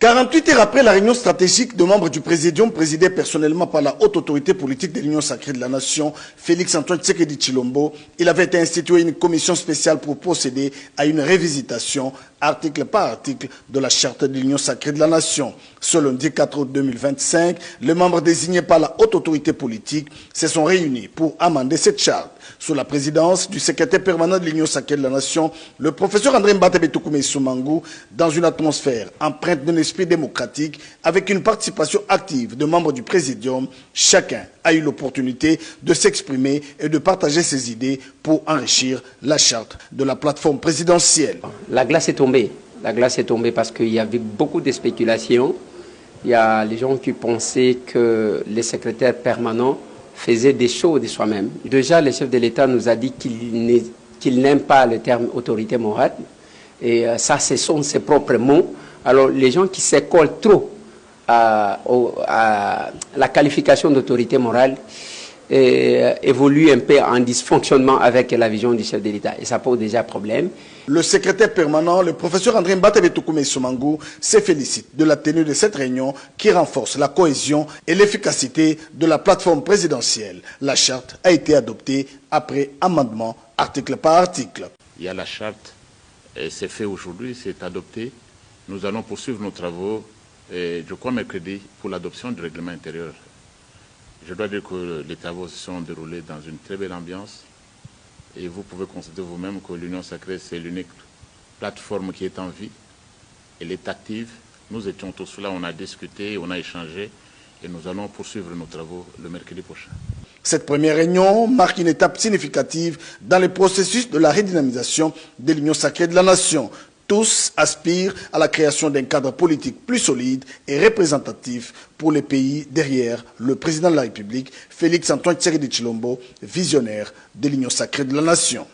48 heures après la réunion stratégique de membres du Présidium présidée personnellement par la haute autorité politique de l'Union sacrée de la Nation, Félix-Antoine Tshisekedi Tshilombo, il avait été institué une commission spéciale pour procéder à une révisitation, article par article, de la charte de l'Union sacrée de la Nation. Ce lundi 4 août 2025, les membres désignés par la haute autorité politique se sont réunis pour amender cette charte. Sous la présidence du secrétaire permanent de l'Union sacrée de la Nation, le professeur André Mbatabé Toukoumé Soumangu, dans une atmosphère empreinte d'un esprit démocratique, avec une participation active de membres du Présidium, chacun a eu l'opportunité de s'exprimer et de partager ses idées pour enrichir la charte de la plateforme présidentielle. La glace est tombée. La glace est tombée parce qu'il y avait beaucoup de spéculations. Il y a les gens qui pensaient que les secrétaires permanents faisait des choses de soi-même. Déjà, le chef de l'État nous a dit qu'il n'aime pas le terme autorité morale. Et ça, ce sont ses propres mots. Alors, les gens qui s'écolent trop à la qualification d'autorité morale évoluent un peu en dysfonctionnement avec la vision du chef de l'État. Et ça pose déjà problème. Le secrétaire permanent, le professeur André Mbatabé Toukoumé Soumangu, se félicite de la tenue de cette réunion qui renforce la cohésion et l'efficacité de la plateforme présidentielle. La charte a été adoptée après amendement, article par article. Il y a la charte, c'est fait aujourd'hui, c'est adopté. Nous allons poursuivre nos travaux, je crois mercredi, pour l'adoption du règlement intérieur. Je dois dire que les travaux se sont déroulés dans une très belle ambiance. Et vous pouvez constater vous-même que l'Union sacrée, c'est l'unique plateforme qui est en vie. Elle est active. Nous étions tous là, on a discuté, on a échangé. Et nous allons poursuivre nos travaux le mercredi prochain. Cette première réunion marque une étape significative dans le processus de la redynamisation de l'Union sacrée de la Nation. Tous aspirent à la création d'un cadre politique plus solide et représentatif pour les pays derrière le président de la République, Félix-Antoine Tshisekedi Tshilombo, visionnaire de l'Union sacrée de la Nation.